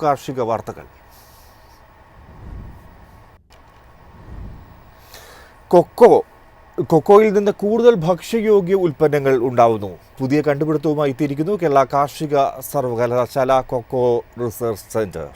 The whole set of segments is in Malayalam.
കാർഷിക വാർത്തകൾ. കൊക്കോയിൽ നിന്ന് കൂടുതൽ ഭക്ഷ്യയോഗ്യ ഉൽപ്പന്നങ്ങൾ ഉണ്ടാവുന്നു. പുതിയ കണ്ടുപിടുത്തവുമായി എത്തിയിരിക്കുന്നു കേരള കാർഷിക സർവകലാശാല കൊക്കോ റിസർച്ച് സെന്റർ.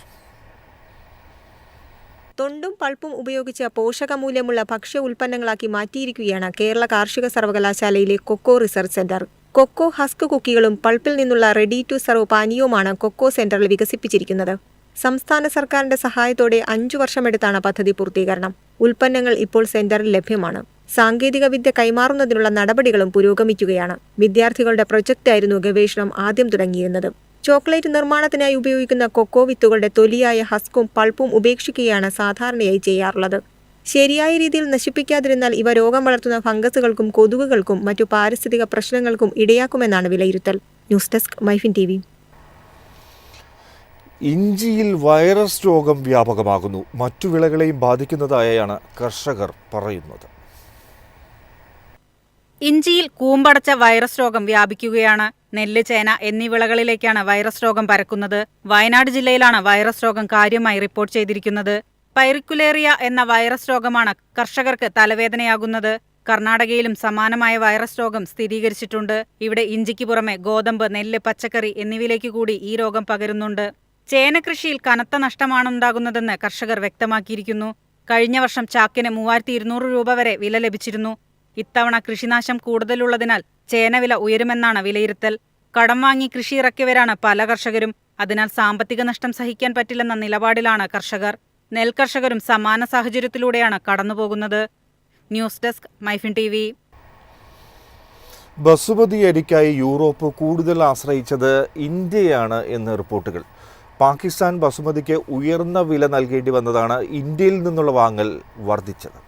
തൊണ്ടും പൾപ്പും ഉപയോഗിച്ച് പോഷകമൂല്യമുള്ള ഭക്ഷ്യ ഉൽപ്പന്നങ്ങളാക്കി മാറ്റിയിരിക്കുകയാണ് കേരള കാർഷിക സർവകലാശാലയിലെ cocoa research centre. Cocoa husk കുക്കികളും പൾപ്പിൽ നിന്നുള്ള റെഡി ടു സർവ് പാനീയവുമാണ് കൊക്കോ സെന്ററിൽ വികസിപ്പിച്ചിരിക്കുന്നത്. സംസ്ഥാന സർക്കാരിന്റെ സഹായത്തോടെ 5 വർഷമെടുത്താണ് പദ്ധതി പൂർത്തീകരണം. ഉൽപ്പന്നങ്ങൾ ഇപ്പോൾ സെന്ററിൽ ലഭ്യമാണ്. സാങ്കേതിക വിദ്യ കൈമാറുന്നതിനുള്ള നടപടികളും പുരോഗമിക്കുകയാണ്. വിദ്യാർത്ഥികളുടെ പ്രൊജക്റ്റായിരുന്നു ഗവേഷണം ആദ്യം തുടങ്ങിയിരുന്നത്. ചോക്ലേറ്റ് നിർമ്മാണത്തിനായി ഉപയോഗിക്കുന്ന കൊക്കോ വിത്തുകളുടെ തൊലിയായ ഹസ്കും പൾപ്പും ഉപേക്ഷിക്കുകയാണ് സാധാരണയായി ചെയ്യാറുള്ളത്. ശരിയായ രീതിയിൽ നശിപ്പിക്കാതിരുന്നാൽ ഇവ രോഗം വളർത്തുന്ന ഫംഗസുകൾക്കും കൊതുകുകൾക്കും മറ്റു പാരിസ്ഥിതിക പ്രശ്നങ്ങൾക്കും ഇടയാക്കുമെന്നാണ് വിലയിരുത്തൽ. News desk MyFin TV. ഇഞ്ചിയിൽ വൈറസ് രോഗം വ്യാപകമാകുന്നു. മറ്റു വിളകളെയും ബാധിക്കുന്നതായാണ് കർഷകർ പറയുന്നത്. ഇഞ്ചിയിൽ കൂമ്പടച്ച വൈറസ് രോഗം വ്യാപിക്കുകയാണ്. നെല്ല്, ചേന എന്നീ വിളകളിലേക്കാണ് വൈറസ് രോഗം പരക്കുന്നത്. വയനാട് ജില്ലയിലാണ് വൈറസ് രോഗം കാര്യമായി റിപ്പോർട്ട് ചെയ്തിരിക്കുന്നത്. പൈറിക്കുലേറിയ എന്ന വൈറസ് രോഗമാണ് കർഷകർക്ക് തലവേദനയാകുന്നത്. കർണാടകയിലും സമാനമായ വൈറസ് രോഗം സ്ഥിരീകരിച്ചിട്ടുണ്ട്. ഇവിടെ ഇഞ്ചിക്ക് പുറമെ ഗോതമ്പ്, നെല്ല്, പച്ചക്കറി എന്നിവയിലേക്ക് കൂടി ഈ രോഗം പകരുന്നുണ്ട്. ചേന കൃഷിയിൽ കനത്ത നഷ്ടമാണുണ്ടാകുന്നതെന്ന് കർഷകർ വ്യക്തമാക്കിയിരിക്കുന്നു. കഴിഞ്ഞ വർഷം ചാക്കിന് 3200 രൂപ വരെ വില ലഭിച്ചിരുന്നു. ഇത്തവണ കൃഷിനാശം കൂടുതലുള്ളതിനാൽ ചേനവില ഉയരുമെന്നാണ് വിലയിരുത്തൽ. കടം വാങ്ങി കൃഷി ഇറക്കിയവരാണ് പല കർഷകരും. അതിനാൽ സാമ്പത്തിക നഷ്ടം സഹിക്കാൻ പറ്റില്ലെന്ന നിലപാടിലാണ് കർഷകർ. നെൽകർഷകരും സമാന സാഹചര്യത്തിലൂടെയാണ് കടന്നുപോകുന്നത്. News desk MyFin TV. Basmati അരിക്കായി യൂറോപ്പ് കൂടുതൽ ആശ്രയിച്ചത് ഇന്ത്യയാണ് എന്ന് റിപ്പോർട്ടുകൾ. പാകിസ്ഥാൻ ബസുമതിക്ക് ഉയർന്ന വില നൽകേണ്ടി വന്നതാണ് ഇന്ത്യയിൽ നിന്നുള്ള വാങ്ങൽ വർദ്ധിച്ചത്.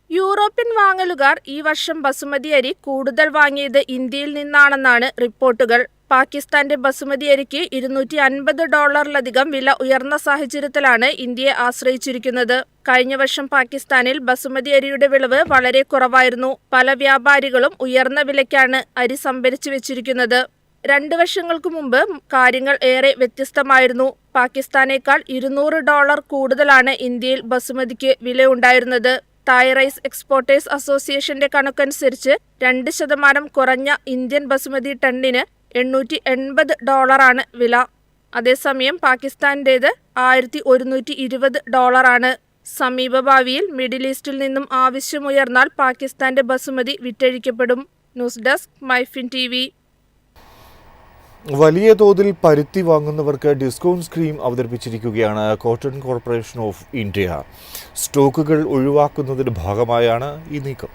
യൂറോപ്യൻ വാങ്ങലുകാർ ഈ വർഷം ബസുമതി അരി കൂടുതൽ വാങ്ങിയത് ഇന്ത്യയിൽ നിന്നാണെന്നാണ് റിപ്പോർട്ടുകൾ. പാകിസ്ഥാന്റെ ബസുമതി അരിക്ക് $250 വില ഉയർന്ന സാഹചര്യത്തിലാണ് ഇന്ത്യയെ ആശ്രയിച്ചിരിക്കുന്നത്. കഴിഞ്ഞ വർഷം പാകിസ്ഥാനിൽ ബസുമതി അരിയുടെ വിളവ് വളരെ കുറവായിരുന്നു. പല വ്യാപാരികളും ഉയർന്ന വിലയ്ക്കാണ് അരി സംഭരിച്ചു വെച്ചിരിക്കുന്നത്. 2 വർഷങ്ങൾക്ക് മുമ്പ് കാര്യങ്ങൾ ഏറെ വ്യത്യസ്തമായിരുന്നു. പാകിസ്ഥാനേക്കാൾ $200 കൂടുതലാണ് ഇന്ത്യയിൽ ബസുമതിക്ക് വില ഉണ്ടായിരുന്നത്. തായ് റൈസ് എക്സ്പോർട്ടേഴ്സ് അസോസിയേഷന്റെ കണക്കനുസരിച്ച് 2% കുറഞ്ഞ ഇന്ത്യൻ ബസുമതി ടണ്ണിന് $880 വില. അതേസമയം പാകിസ്ഥാന്റേത് $1120. സമീപഭാവിയിൽ മിഡിൽ ഈസ്റ്റിൽ നിന്നും ആവശ്യമുയർന്നാൽ പാകിസ്ഥാന്റെ ബസുമതി വിറ്റഴിക്കപ്പെടും. News desk MyFin TV. വലിയ തോതിൽ പരുത്തി വാങ്ങുന്നവർക്ക് ഡിസ്കൗണ്ട് സ്കീം അവതരിപ്പിച്ചിരിക്കുകയാണ് കോട്ടൺ കോർപ്പറേഷൻ ഓഫ് ഇന്ത്യ. സ്റ്റോക്കുകൾ ഒഴിവാക്കുന്നതിന്റെ ഭാഗമായാണ് ഈ നീക്കം.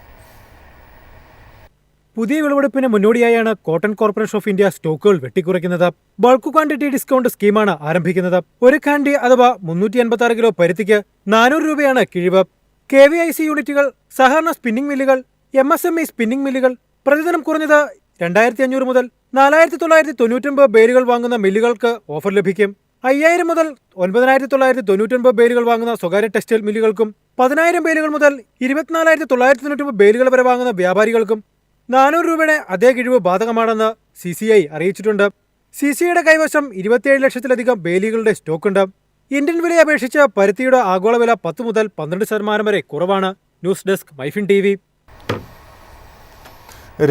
പുതിയ വിളവെടുപ്പിന് മുന്നോടിയായാണ് കോട്ടൺ കോർപ്പറേഷൻ ഓഫ് ഇന്ത്യ സ്റ്റോക്കുകൾ വെട്ടിക്കുറയ്ക്കുന്നത്. ബൾക്ക് ക്വാണ്ടിറ്റി ഡിസ്കൗണ്ട് സ്കീമാണ് ആരംഭിക്കുന്നത്. ഒരു കാൻഡി അഥവാ 386 കിലോ പരുത്തിക്ക് 400 രൂപയാണ് കിഴിവ്. KVIC യൂണിറ്റുകൾ, സഹകരണ സ്പിന്നിംഗ് മില്ലുകൾ, MSME സ്പിന്നിംഗ് മില്ലുകൾ പ്രതിദിനം കുറഞ്ഞത് 2500 മുതൽ 4999 ബേലുകൾ വാങ്ങുന്ന മില്ലുകൾക്ക് ഓഫർ ലഭിക്കും. 5000 മുതൽ 9999 ബേലുകൾ വാങ്ങുന്ന സ്വകാര്യ ടെക്സ്റ്റൈൽ മില്ലുകൾക്കും 10000 ബേലുകൾ മുതൽ 24999 ബേലുകൾ വരെ വാങ്ങുന്ന വ്യാപാരികൾക്കും 400 രൂപയുടെ അതേ കിഴിവ് ബാധകമാണെന്ന് CCI അറിയിച്ചിട്ടുണ്ട്. CCIയുടെ കൈവശം 27 ലക്ഷത്തിലധികം ബേലുകളുടെ സ്റ്റോക്കുണ്ട്. ഇന്ത്യൻ വിലയെ അപേക്ഷിച്ച് പരുത്തിയുടെ ആഗോള വില 10 മുതൽ 12% വരെ കുറവാണ്. News desk MyFin TV.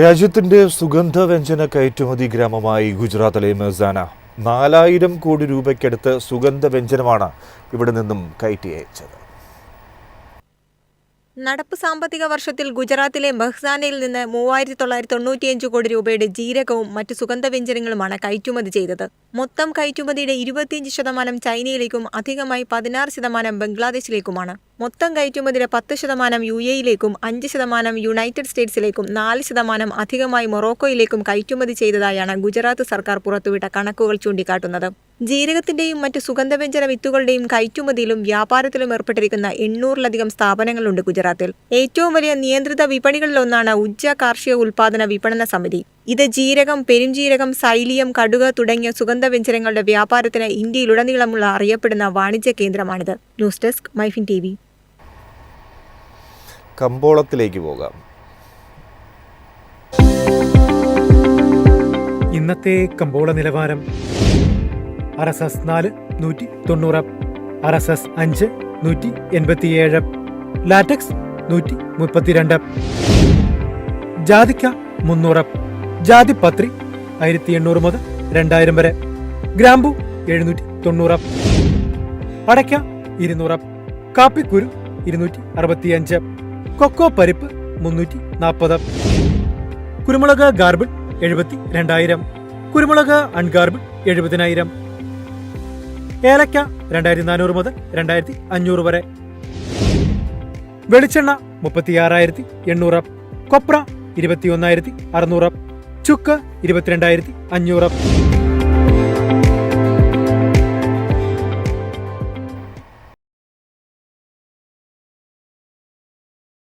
രാജ്യത്തിന്റെ സുഗന്ധവ്യഞ്ജന കയറ്റുമതി ഗ്രാമമായി ഗുജറാത്തിലെ മെഹ്സാന 4000 കോടി രൂപയ്ക്കടുത്ത് സുഗന്ധവ്യഞ്ജനമാണ് ഇവിടെ നിന്നും കയറ്റി അയച്ചത്. നടപ്പ് സാമ്പത്തിക വർഷത്തിൽ ഗുജറാത്തിലെ മെഹ്സാനയിൽ നിന്ന് 3995 കോടി രൂപയുടെ ജീരകവും മറ്റു സുഗന്ധവ്യഞ്ജനങ്ങളുമാണ് കയറ്റുമതി ചെയ്തത്. മൊത്തം കയറ്റുമതിയുടെ 25% ചൈനയിലേക്കും അധികമായി 16% ബംഗ്ലാദേശിലേക്കുമാണ്. മൊത്തം കയറ്റുമതിയുടെ 10% UAE-യിലേക്കും 5% യുണൈറ്റഡ് സ്റ്റേറ്റ്സിലേക്കും 4% അധികമായി മൊറോക്കോയിലേക്കും കയറ്റുമതി ചെയ്തതായാണ് ഗുജറാത്ത് സർക്കാർ പുറത്തുവിട്ട കണക്കുകൾ ചൂണ്ടിക്കാട്ടുന്നത്. ജീരകത്തിന്റെയും മറ്റ് സുഗന്ധവ്യഞ്ജന വിത്തുകളുടെയും കയറ്റുമതിയിലും വ്യാപാരത്തിലും ഏർപ്പെട്ടിരിക്കുന്ന 800-ലധികം സ്ഥാപനങ്ങളുണ്ട് ഗുജറാത്തിൽ. ഏറ്റവും വലിയ നിയന്ത്രിത വിപണികളിലൊന്നാണ് ഉജ്ജ കാർഷിക ഉൽപാദന വിപണന സമിതി. ഇത് ജീരകം, പെരുംജീരകം, സൈലിയം, കടുക് തുടങ്ങിയ സുഗന്ധവ്യഞ്ജനങ്ങളുടെ വ്യാപാരത്തിന് ഇന്ത്യയിലുടനീളമുള്ള അറിയപ്പെടുന്ന വാണിജ്യ കേന്ദ്രമാണിത്. News desk MyFin TV. കമ്പോളത്തിലേക്ക് പോകാം. ഇന്നത്തെ കമ്പോള നിലവാരം. RSS 4 190, RSS 5 187, ലാറ്റക്സ് 132, ജാതിക്ക 300, ജാതിപത്രി 1800 മുതൽ 2000 വരെ, ഗ്രാമ്പു 790, അടയ്ക്ക 200, കാപ്പിക്കുരു 265, കൊക്കോ പരിപ്പ് 340, കുരുമുളക് ഗാർബിൾ 72,000, കുരുമുളക് അൺഗാർബിൾ 70,000, ഏലക്ക 2400 മുതൽ 2500 വരെ, വെളിച്ചെണ്ണ 36,800, കൊപ്ര 21,600, ചുക്ക് 22,500.